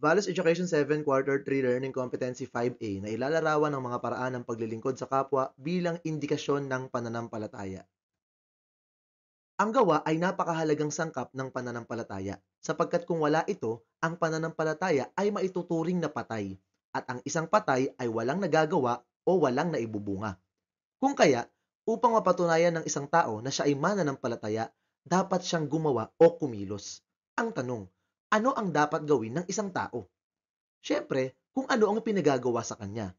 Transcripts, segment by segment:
Values Education 7 Quarter 3 Learning Competency 5A na ilalarawan ang mga paraan ng paglilingkod sa kapwa bilang indikasyon ng pananampalataya. Ang gawa ay napakahalagang sangkap ng pananampalataya sapagkat kung wala ito, ang pananampalataya ay maituturing na patay at ang isang patay ay walang nagagawa o walang naibubunga. Kung kaya, upang mapatunayan ng isang tao na siya ay mananampalataya, dapat siyang gumawa o kumilos. Ang tanong, ano ang dapat gawin ng isang tao? Siyempre, kung ano ang pinagagawa sa kanya.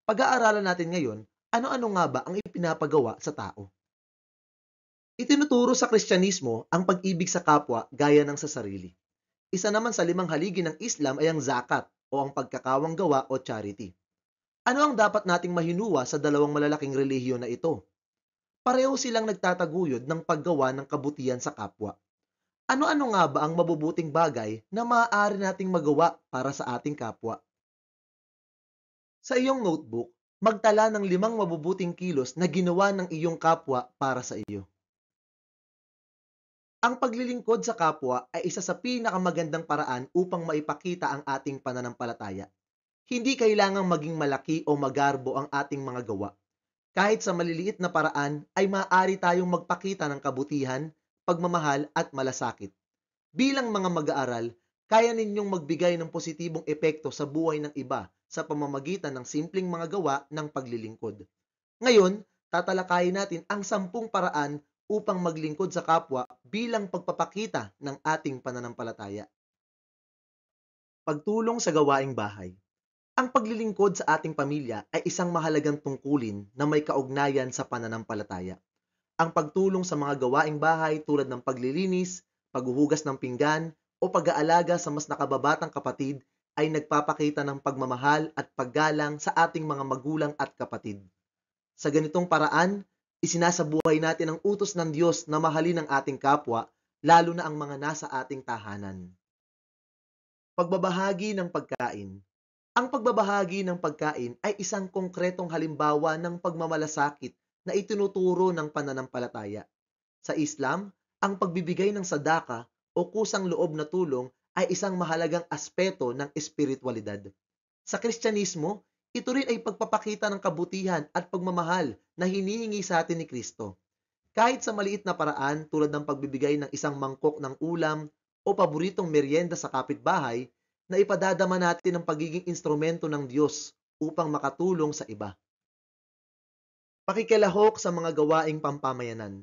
Pag-aaralan natin ngayon, ano-ano nga ba ang ipinapagawa sa tao? Itinuturo sa Kristyanismo ang pag-ibig sa kapwa gaya ng sa sarili. Isa naman sa 5 haligi ng Islam ay ang zakat o ang pagkakawang gawa o charity. Ano ang dapat nating mahinuwa sa dalawang malalaking relihiyon na ito? Pareho silang nagtataguyod ng paggawa ng kabutihan sa kapwa. Ano-ano nga ba ang mabubuting bagay na maaari nating magawa para sa ating kapwa? Sa iyong notebook, magtala ng 5 mabubuting kilos na ginawa ng iyong kapwa para sa iyo. Ang paglilingkod sa kapwa ay isa sa pinakamagandang paraan upang maipakita ang ating pananampalataya. Hindi kailangang maging malaki o magarbo ang ating mga gawa. Kahit sa maliliit na paraan ay maaari tayong magpakita ng kabutihan, pagmamahal at malasakit. Bilang mga mag-aaral, kaya ninyong magbigay ng positibong epekto sa buhay ng iba sa pamamagitan ng simpleng mga gawa ng paglilingkod. Ngayon, tatalakayin natin ang 10 paraan upang maglingkod sa kapwa bilang pagpapakita ng ating pananampalataya. Pagtulong sa gawaing bahay. Ang paglilingkod sa ating pamilya ay isang mahalagang tungkulin na may kaugnayan sa pananampalataya. Ang pagtulong sa mga gawaing bahay tulad ng paglilinis, paghuhugas ng pinggan, o pag-aalaga sa mas nakababatang kapatid ay nagpapakita ng pagmamahal at paggalang sa ating mga magulang at kapatid. Sa ganitong paraan, isinasabuhay natin ang utos ng Diyos na mahalin ang ating kapwa, lalo na ang mga nasa ating tahanan. Pagbabahagi ng pagkain. Ang pagbabahagi ng pagkain ay isang konkretong halimbawa ng pagmamalasakit na itinuturo ng pananampalataya. Sa Islam, ang pagbibigay ng sadaka o kusang loob na tulong ay isang mahalagang aspeto ng espiritualidad. Sa Kristyanismo, ito rin ay pagpapakita ng kabutihan at pagmamahal na hinihingi sa atin ni Kristo. Kahit sa maliit na paraan tulad ng pagbibigay ng isang mangkok ng ulam o paboritong merienda sa kapitbahay, na ipadadama natin ang pagiging instrumento ng Diyos upang makatulong sa iba. Pakikilahok sa mga gawaing pampamayanan.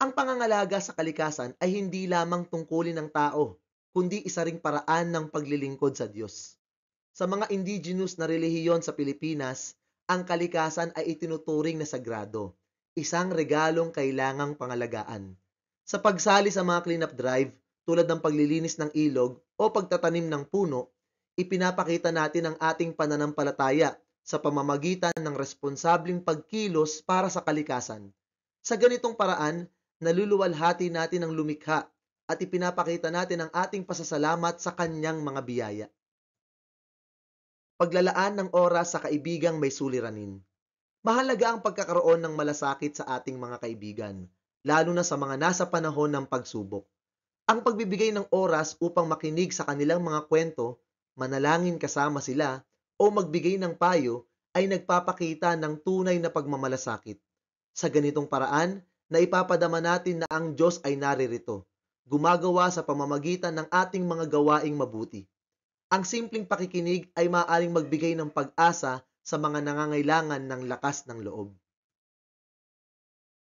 Ang pangangalaga sa kalikasan ay hindi lamang tungkulin ng tao, kundi isa ring paraan ng paglilingkod sa Diyos. Sa mga indigenous na relihiyon sa Pilipinas, ang kalikasan ay itinuturing na sagrado, isang regalong kailangang pangalagaan. Sa pagsali sa mga cleanup drive, tulad ng paglilinis ng ilog o pagtatanim ng puno, ipinapakita natin ang ating pananampalataya sa pamamagitan ng responsabling pagkilos para sa kalikasan. Sa ganitong paraan, naluluwalhati natin ang lumikha at ipinapakita natin ang ating pasasalamat sa kanyang mga biyaya. Paglalaan ng oras sa kaibigang may suliranin. Mahalaga ang pagkakaroon ng malasakit sa ating mga kaibigan, lalo na sa mga nasa panahon ng pagsubok. Ang pagbibigay ng oras upang makinig sa kanilang mga kwento, manalangin kasama sila, o magbigay ng payo ay nagpapakita ng tunay na pagmamalasakit. Sa ganitong paraan, naipapadama natin na ang Diyos ay naririto, gumagawa sa pamamagitan ng ating mga gawaing mabuti. Ang simpleng pakikinig ay maaaring magbigay ng pag-asa sa mga nangangailangan ng lakas ng loob.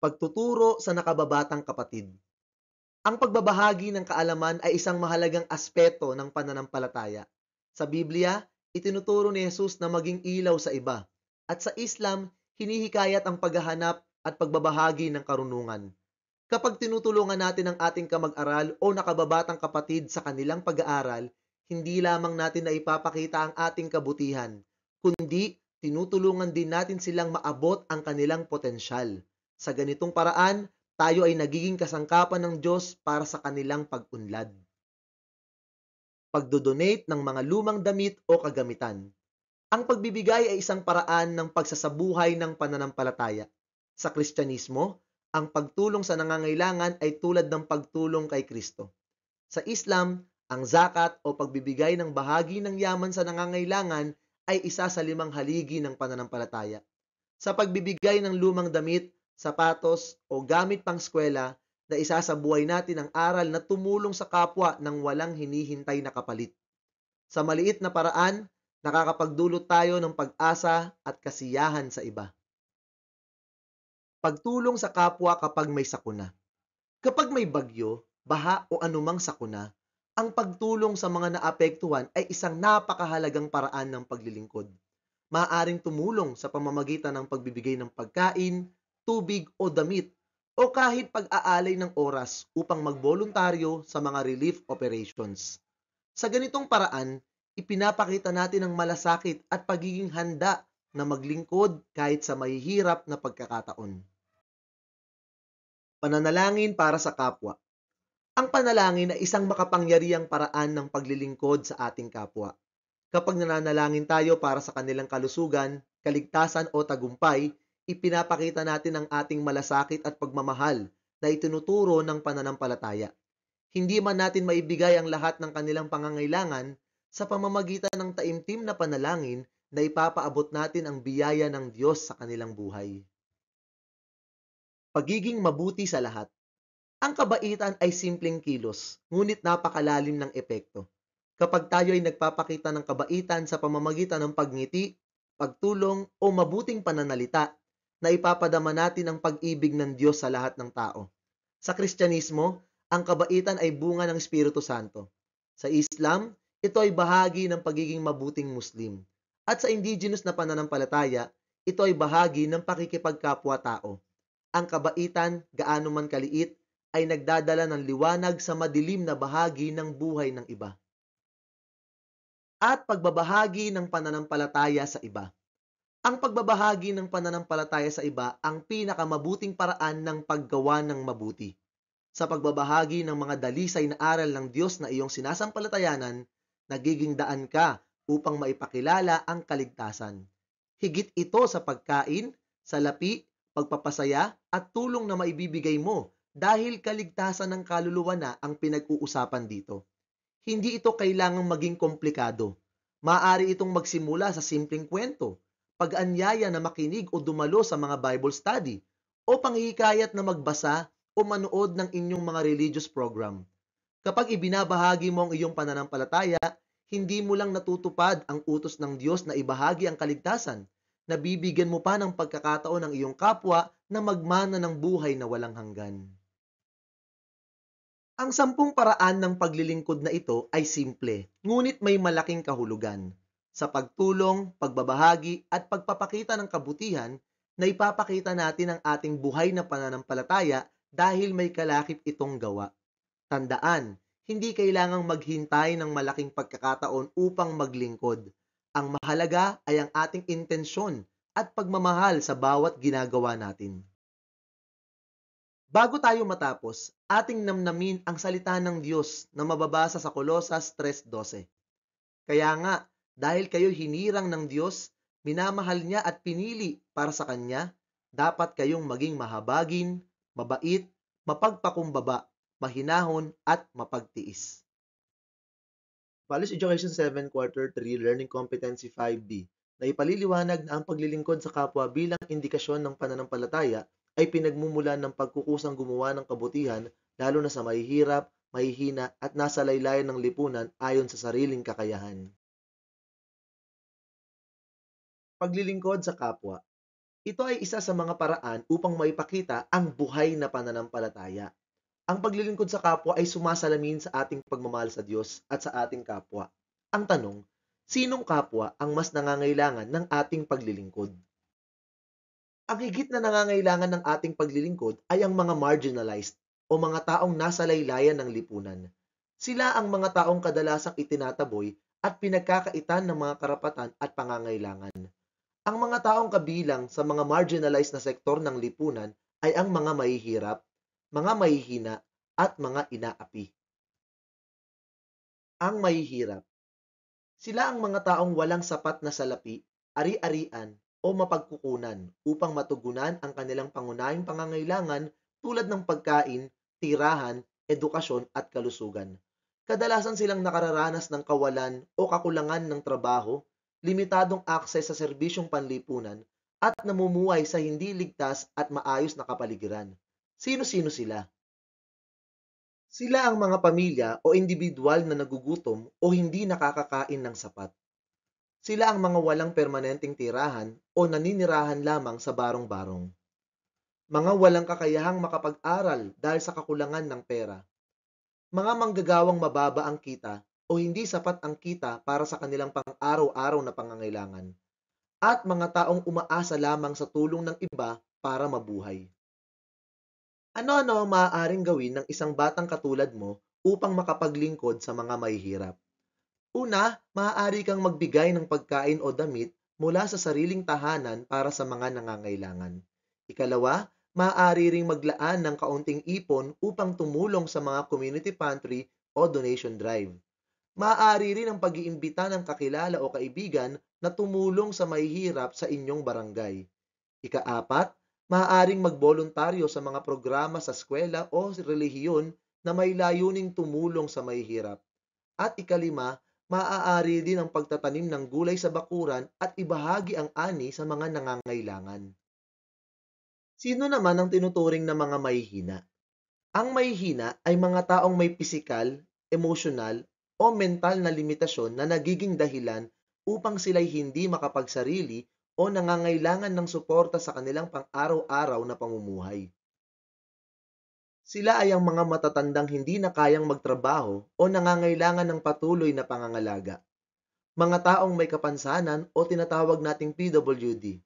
Pagtuturo sa nakababatang kapatid. Ang pagbabahagi ng kaalaman ay isang mahalagang aspeto ng pananampalataya. Sa Biblia, itinuturo ni Jesus na maging ilaw sa iba. At sa Islam, hinihikayat ang paghahanap at pagbabahagi ng karunungan. Kapag tinutulungan natin ang ating kamag-aral o nakababatang kapatid sa kanilang pag-aaral, hindi lamang natin na ipapakita ang ating kabutihan, kundi tinutulungan din natin silang maabot ang kanilang potensyal. Sa ganitong paraan, tayo ay nagiging kasangkapan ng Diyos para sa kanilang pag-unlad. Pagdodonate ng mga lumang damit o kagamitan. Ang pagbibigay ay isang paraan ng pagsasabuhay ng pananampalataya. Sa Kristyanismo, ang pagtulong sa nangangailangan ay tulad ng pagtulong kay Kristo. Sa Islam, Ang zakat o pagbibigay ng bahagi ng yaman sa nangangailangan ay isa sa 5 haligi ng pananampalataya. Sa pagbibigay ng lumang damit, sapatos o gamit pang eskwela na isa sa buhay natin ang aral na tumulong sa kapwa ng walang hinihintay na kapalit. Sa maliit na paraan, nakakapagdulot tayo ng pag-asa at kasiyahan sa iba. Pagtulong sa kapwa kapag may sakuna. Kapag may bagyo, baha o anumang sakuna, ang pagtulong sa mga naapektuhan ay isang napakahalagang paraan ng paglilingkod. Maaaring tumulong sa pamamagitan ng pagbibigay ng pagkain, tubig o damit, o kahit pag-aalay ng oras upang magboluntaryo sa mga relief operations. Sa ganitong paraan, ipinapakita natin ang malasakit at pagiging handa na maglingkod kahit sa mahihirap na pagkakataon. Pananalangin para sa kapwa. Ang panalangin ay isang makapangyarihang paraan ng paglilingkod sa ating kapwa. Kapag nananalangin tayo para sa kanilang kalusugan, kaligtasan o tagumpay, ipinapakita natin ang ating malasakit at pagmamahal na itinuturo ng pananampalataya. Hindi man natin maibigay ang lahat ng kanilang pangangailangan, sa pamamagitan ng taimtim na panalangin na ipapaabot natin ang biyaya ng Diyos sa kanilang buhay. Pagiging mabuti sa lahat. Ang kabaitan ay simpleng kilos, ngunit napakalalim ng epekto. Kapag tayo ay nagpapakita ng kabaitan sa pamamagitan ng pagngiti, pagtulong o mabuting pananalita, na ipapadama natin ang pag-ibig ng Diyos sa lahat ng tao. Sa Kristyanismo, ang kabaitan ay bunga ng Espiritu Santo. Sa Islam, ito ay bahagi ng pagiging mabuting Muslim. At sa indigenous na pananampalataya, ito ay bahagi ng pakikipagkapwa-tao. Ang kabaitan, gaano man kaliit, ay nagdadala ng liwanag sa madilim na bahagi ng buhay ng iba. At pagbabahagi ng pananampalataya sa iba. Ang pagbabahagi ng pananampalataya sa iba ang pinakamabuting paraan ng paggawa ng mabuti. Sa pagbabahagi ng mga dalisay na aral ng Diyos na iyong sinasampalatayanan, nagiging daan ka upang maipakilala ang kaligtasan. Higit ito sa pagkain, salapi, pagpapasaya at tulong na maibibigay mo dahil kaligtasan ng kaluluwa na ang pinag-uusapan dito. Hindi ito kailangang maging komplikado. Maaari itong magsimula sa simpleng kwento, pag-anyaya na makinig o dumalo sa mga Bible study, o panghihikayat na magbasa o manood ng inyong mga religious program. Kapag ibinabahagi mo ang iyong pananampalataya, hindi mo lang natutupad ang utos ng Diyos na ibahagi ang kaligtasan, nabibigyan mo pa ng pagkakataon ng iyong kapwa na magmana ng buhay na walang hanggan. Ang 10 paraan ng paglilingkod na ito ay simple, ngunit may malaking kahulugan. Sa pagtulong, pagbabahagi at pagpapakita ng kabutihan, na ipapakita natin ang ating buhay na pananampalataya dahil may kalakip itong gawa. Tandaan, hindi kailangang maghintay ng malaking pagkakataon upang maglingkod. Ang mahalaga ay ang ating intensyon at pagmamahal sa bawat ginagawa natin. Bago tayo matapos, ating namnamin ang salita ng Diyos na mababasa sa Kolosas 3:12. Kaya nga, dahil kayo hinirang ng Diyos, minamahal niya at pinili para sa Kanya, dapat kayong maging mahabagin, mabait, mapagpakumbaba, mahinahon at mapagtiis. Values Education 7 Quarter 3 Learning Competency 5B na ipaliliwanag na ang paglilingkod sa kapwa bilang indikasyon ng pananampalataya ay pinagmumulan ng pagkukusang gumawa ng kabutihan lalo na sa mahihirap, mahihina at nasa laylayan ng lipunan ayon sa sariling kakayahan. Paglilingkod sa kapwa. Ito ay isa sa mga paraan upang maipakita ang buhay na pananampalataya. Ang paglilingkod sa kapwa ay sumasalamin sa ating pagmamahal sa Diyos at sa ating kapwa. Ang tanong, sinong kapwa ang mas nangangailangan ng ating paglilingkod? Ang higit na nangangailangan ng ating paglilingkod ay ang mga marginalized o mga taong nasa laylayan ng lipunan. Sila ang mga taong kadalasang itinataboy at pinagkakaitan ng mga karapatan at pangangailangan. Ang mga taong kabilang sa mga marginalized na sektor ng lipunan ay ang mga mahihirap, mga mahihina, at mga inaapi. Ang mahihirap. Sila ang mga taong walang sapat na salapi, ari-arian, o mapagkukunan upang matugunan ang kanilang pangunahing pangangailangan tulad ng pagkain, tirahan, edukasyon at kalusugan. Kadalasan silang nakararanas ng kawalan o kakulangan ng trabaho, limitadong akses sa serbisyong panlipunan, at namumuhay sa hindi ligtas at maayos na kapaligiran. Sino-sino sila? Sila ang mga pamilya o individual na nagugutom o hindi nakakakain ng sapat. Sila ang mga walang permanenteng tirahan o naninirahan lamang sa barong-barong. Mga walang kakayahang makapag-aral dahil sa kakulangan ng pera. Mga manggagawang mababa ang kita o hindi sapat ang kita para sa kanilang pang-araw-araw na pangangailangan. At mga taong umaasa lamang sa tulong ng iba para mabuhay. Ano-ano ang maaaring gawin ng isang batang katulad mo upang makapaglingkod sa mga mahihirap? Una, maaari kang magbigay ng pagkain o damit mula sa sariling tahanan para sa mga nangangailangan. Ikalawa, maaari ring maglaan ng kaunting ipon upang tumulong sa mga community pantry o donation drive. Maaari rin ang pag-iimbita ng kakilala o kaibigan na tumulong sa mahihirap sa inyong barangay. Ikaapat, maaaring magboluntaryo sa mga programa sa eskwela o relihiyon na may layuning tumulong sa mahihirap. At ikalima, maaari din ang pagtatanim ng gulay sa bakuran at ibahagi ang ani sa mga nangangailangan. Sino naman ang tinuturing na mga mahihina? Ang mahihina ay mga taong may pisikal, emosyonal, o mental na limitasyon na nagiging dahilan upang sila'y hindi makapagsarili o nangangailangan ng suporta sa kanilang pang-araw-araw na pamumuhay. Sila ay ang mga matatandang hindi na kayang magtrabaho o nangangailangan ng patuloy na pangangalaga. Mga taong may kapansanan o tinatawag nating PWD.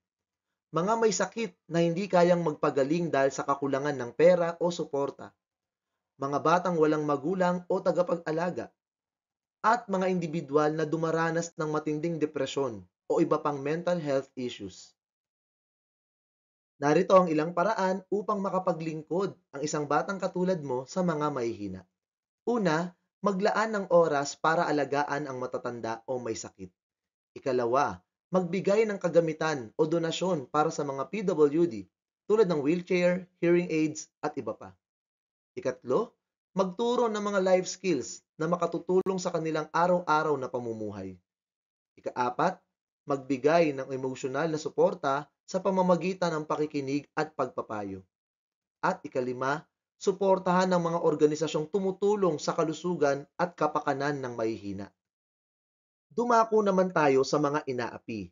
Mga may sakit na hindi kayang magpagaling dahil sa kakulangan ng pera o suporta. Mga batang walang magulang o tagapag-alaga. At mga individual na dumaranas ng matinding depresyon o iba pang mental health issues. Narito ang ilang paraan upang makapaglingkod ang isang batang katulad mo sa mga mahihina. Una, maglaan ng oras para alagaan ang matatanda o may sakit. Ikalawa, magbigay ng kagamitan o donasyon para sa mga PWD tulad ng wheelchair, hearing aids at iba pa. Ikatlo, magturo ng mga life skills na makatutulong sa kanilang araw-araw na pamumuhay. Ikaapat, magbigay ng emosyonal na suporta sa pamamagitan ng pakikinig at pagpapayo. At ikalima, suportahan ng mga organisasyong tumutulong sa kalusugan at kapakanan ng mahihina. Dumako naman tayo sa mga inaapi.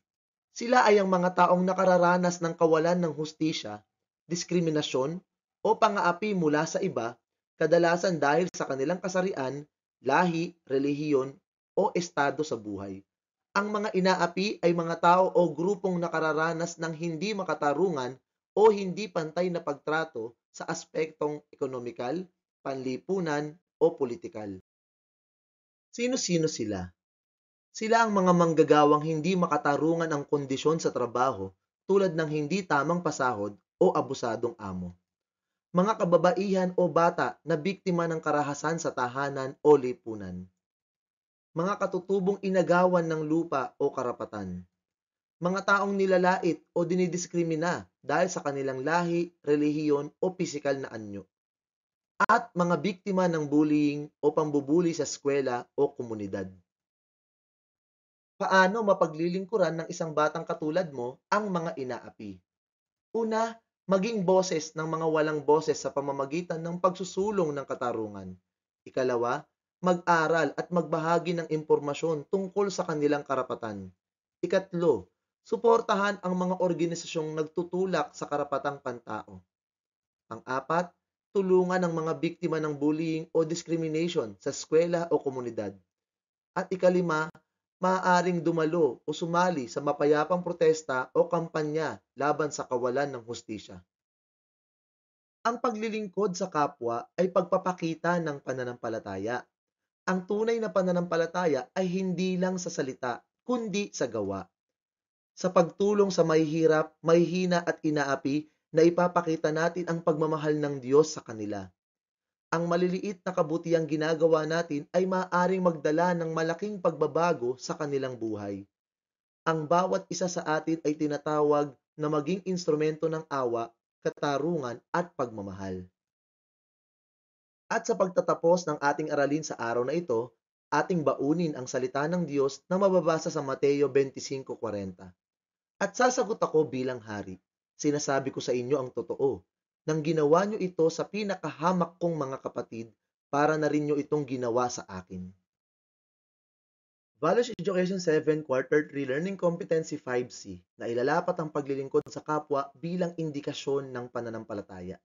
Sila ay ang mga taong nakararanas ng kawalan ng hustisya, diskriminasyon, o pang-aapi mula sa iba, kadalasan dahil sa kanilang kasarian, lahi, relihiyon, o estado sa buhay. Ang mga inaapi ay mga tao o grupong nakararanas ng hindi makatarungan o hindi pantay na pagtrato sa aspektong ekonomikal, panlipunan, o politikal. Sino-sino sila? Sila ang mga manggagawang hindi makatarungan ang kondisyon sa trabaho tulad ng hindi tamang pasahod o abusadong amo. Mga kababaihan o bata na biktima ng karahasan sa tahanan o lipunan. Mga katutubong inagawan ng lupa o karapatan. Mga taong nilalait o dinidiskrimina dahil sa kanilang lahi, relihiyon o pisikal na anyo. At mga biktima ng bullying o pambubuli sa eskwela o komunidad. Paano mapaglilingkuran ng isang batang katulad mo ang mga inaapi? Una, maging boses ng mga walang boses sa pamamagitan ng pagsusulong ng katarungan. Ikalawa, mag-aral at magbahagi ng impormasyon tungkol sa kanilang karapatan. Ikatlo, suportahan ang mga organisasyong nagtutulak sa karapatang pantao. Pang-apat, tulungan ang mga biktima ng bullying o discrimination sa eskwela o komunidad. At ikalima, maaaring dumalo o sumali sa mapayapang protesta o kampanya laban sa kawalan ng hustisya. Ang paglilingkod sa kapwa ay pagpapakita ng pananampalataya. Ang tunay na pananampalataya ay hindi lang sa salita, kundi sa gawa. Sa pagtulong sa mahihirap, mahihina at inaapi, na ipapakita natin ang pagmamahal ng Diyos sa kanila. Ang maliliit na kabutihang ginagawa natin ay maaaring magdala ng malaking pagbabago sa kanilang buhay. Ang bawat isa sa atin ay tinatawag na maging instrumento ng awa, katarungan at pagmamahal. At sa pagtatapos ng ating aralin sa araw na ito, ating baunin ang salita ng Diyos na mababasa sa Mateo 25:40. At sasagot ako bilang hari. Sinasabi ko sa inyo ang totoo. Nang ginawa nyo ito sa pinakahamak kong mga kapatid, para na rin nyo itong ginawa sa akin. Values Education 7 Quarter 3 Learning Competency 5C na ilalapat ang paglilingkod sa kapwa bilang indikasyon ng pananampalataya.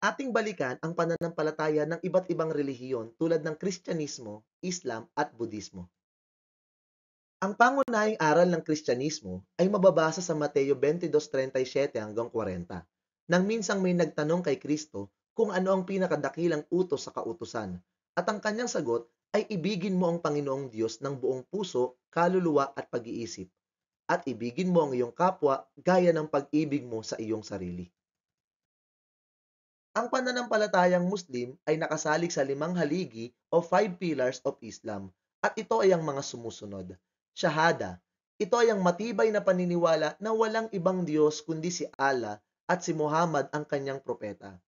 Ating balikan ang pananampalataya ng iba't ibang relihiyon tulad ng Kristyanismo, Islam at Budismo. Ang pangunahing aral ng Kristyanismo ay mababasa sa Mateo 22:37-40, nang minsang may nagtanong kay Kristo kung ano ang pinakadakilang utos sa kautusan, at ang kanyang sagot ay ibigin mo ang Panginoong Diyos ng buong puso, kaluluwa at pag-iisip, at ibigin mo ang iyong kapwa gaya ng pag-ibig mo sa iyong sarili. Ang pananampalatayang Muslim ay nakasalig sa 5 haligi o 5 pillars of Islam, at ito ay ang mga sumusunod. Shahada. Ito ay ang matibay na paniniwala na walang ibang Diyos kundi si Allah at si Muhammad ang kanyang propeta.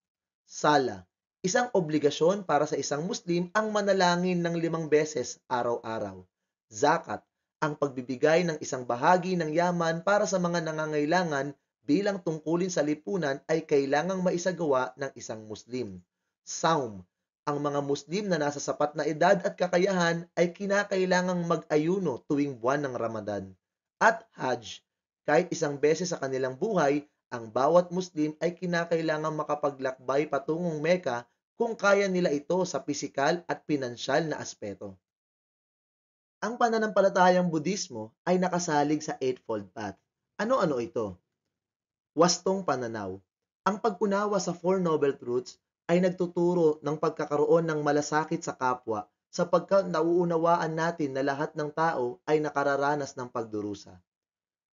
Sala. Isang obligasyon para sa isang Muslim ang manalangin ng 5 beses araw-araw. Zakat. Ang pagbibigay ng isang bahagi ng yaman para sa mga nangangailangan bilang tungkulin sa lipunan ay kailangang maisagawa ng isang Muslim. Saum. Ang mga Muslim na nasa sapat na edad at kakayahan ay kinakailangang mag-ayuno tuwing buwan ng Ramadan. At Hajj. Kahit isang beses sa kanilang buhay, ang bawat Muslim ay kinakailangang makapaglakbay patungong Mecca kung kaya nila ito sa pisikal at pinansyal na aspeto. Ang pananampalatayang Budismo ay nakasalig sa Eightfold Path. Ano-ano ito? Wastong pananaw. Ang pag-unawa sa Four Noble Truths ay nagtuturo ng pagkakaroon ng malasakit sa kapwa sapagkat nauunawaan natin na lahat ng tao ay nakararanas ng pagdurusa.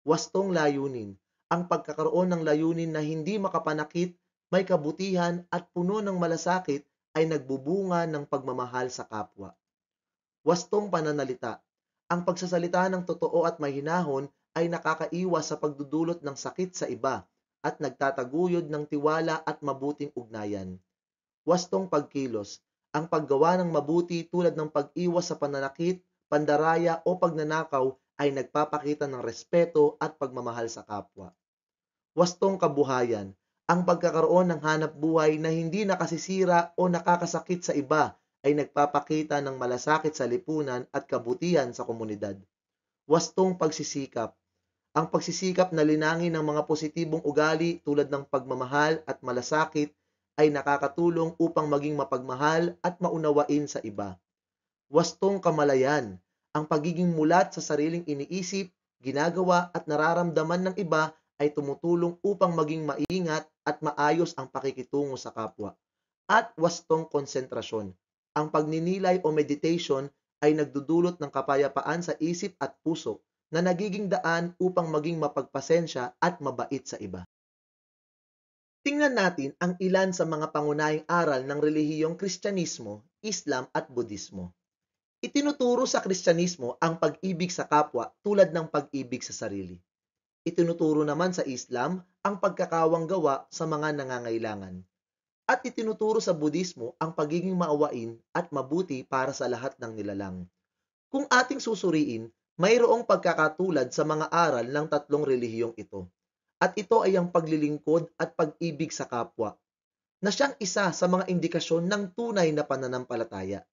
Wastong layunin. Ang pagkakaroon ng layunin na hindi makapanakit, may kabutihan at puno ng malasakit ay nagbubunga ng pagmamahal sa kapwa. Wastong pananalita. Ang pagsasalita ng totoo at mahinahon ay nakakaiwas sa pagdudulot ng sakit sa iba at nagtataguyod ng tiwala at mabuting ugnayan. Wastong pagkilos. Ang paggawa ng mabuti tulad ng pag-iwas sa pananakit, pandaraya o pagnanakaw ay nagpapakita ng respeto at pagmamahal sa kapwa. Wastong kabuhayan. Ang pagkakaroon ng hanap buhay na hindi nakasisira o nakakasakit sa iba ay nagpapakita ng malasakit sa lipunan at kabutihan sa komunidad. Wastong pagsisikap. Ang pagsisikap na linangin ng mga positibong ugali tulad ng pagmamahal at malasakit ay nakakatulong upang maging mapagmahal at maunawain sa iba. Wastong kamalayan. Ang pagiging mulat sa sariling iniisip, ginagawa at nararamdaman ng iba ay tumutulong upang maging maingat at maayos ang pakikitungo sa kapwa. At wastong konsentrasyon. Ang pagninilay o meditation ay nagdudulot ng kapayapaan sa isip at puso na nagiging daan upang maging mapagpasensya at mabait sa iba. Tingnan natin ang ilan sa mga pangunahing aral ng relihiyong Kristyanismo, Islam at Budismo. Itinuturo sa Kristyanismo ang pag-ibig sa kapwa tulad ng pag-ibig sa sarili. Itinuturo naman sa Islam ang pagkakawang gawa sa mga nangangailangan. At itinuturo sa Budismo ang pagiging maawain at mabuti para sa lahat ng nilalang. Kung ating susuriin, mayroong pagkakatulad sa mga aral ng tatlong relihiyong ito. At ito ay ang paglilingkod at pag-ibig sa kapwa, na siyang isa sa mga indikasyon ng tunay na pananampalataya.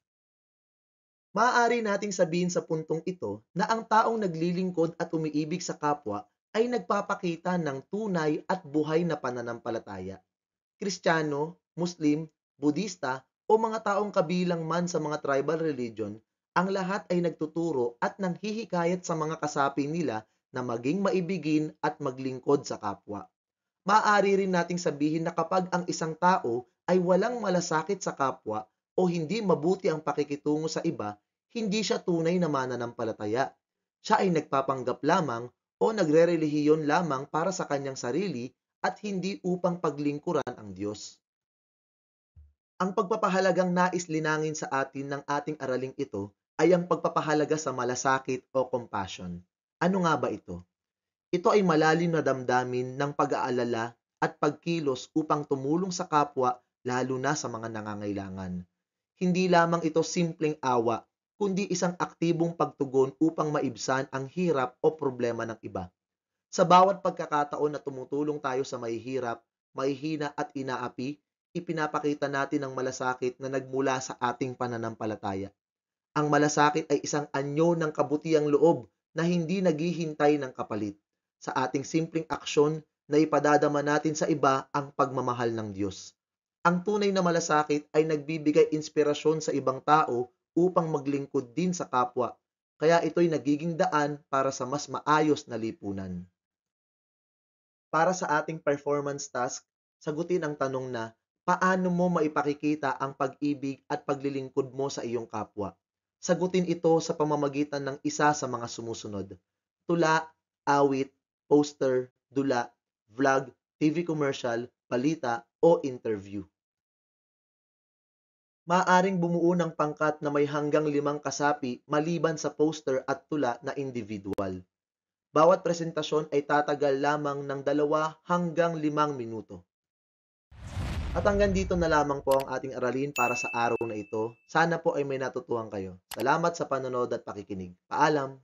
Maaari nating sabihin sa puntong ito na ang taong naglilingkod at umiibig sa kapwa ay nagpapakita ng tunay at buhay na pananampalataya. Kristiyano, Muslim, Budista o mga taong kabilang man sa mga tribal religion, ang lahat ay nagtuturo at nanghihikayat sa mga kasapi nila na maging maibigin at maglingkod sa kapwa. Maaari rin nating sabihin na kapag ang isang tao ay walang malasakit sa kapwa o hindi mabuti ang pakikitungo sa iba, hindi siya tunay na mananampalataya. Siya ay nagpapanggap lamang o nagre-relihiyon lamang para sa kanyang sarili at hindi upang paglingkuran ang Diyos. Ang pagpapahalagang nais linangin sa atin ng ating araling ito ay ang pagpapahalaga sa malasakit o compassion. Ano nga ba ito? Ito ay malalim na damdamin ng pag-aalala at pagkilos upang tumulong sa kapwa lalo na sa mga nangangailangan. Hindi lamang ito simpleng awa, kundi isang aktibong pagtugon upang maibsan ang hirap o problema ng iba. Sa bawat pagkakataon na tumutulong tayo sa mahihirap, mahihina at inaapi, ipinapakita natin ang malasakit na nagmula sa ating pananampalataya. Ang malasakit ay isang anyo ng kabutiang loob na hindi naghihintay ng kapalit. Sa ating simpleng aksyon na ipadadama natin sa iba ang pagmamahal ng Diyos. Ang tunay na malasakit ay nagbibigay inspirasyon sa ibang tao upang maglingkod din sa kapwa. Kaya ito'y nagiging daan para sa mas maayos na lipunan. Para sa ating performance task, sagutin ang tanong na paano mo maipakikita ang pag-ibig at paglilingkod mo sa iyong kapwa. Sagutin ito sa pamamagitan ng isa sa mga sumusunod: tula, awit, poster, dula, vlog, TV commercial, balita o interview. Maaaring bumuo ng pangkat na may hanggang 5 kasapi maliban sa poster at tula na individual. Bawat presentasyon ay tatagal lamang ng 2 hanggang 5 minuto. At hanggang dito na lamang po ang ating aralin para sa araw na ito. Sana po ay may natutuhan kayo. Salamat sa panonood at pakikinig. Paalam!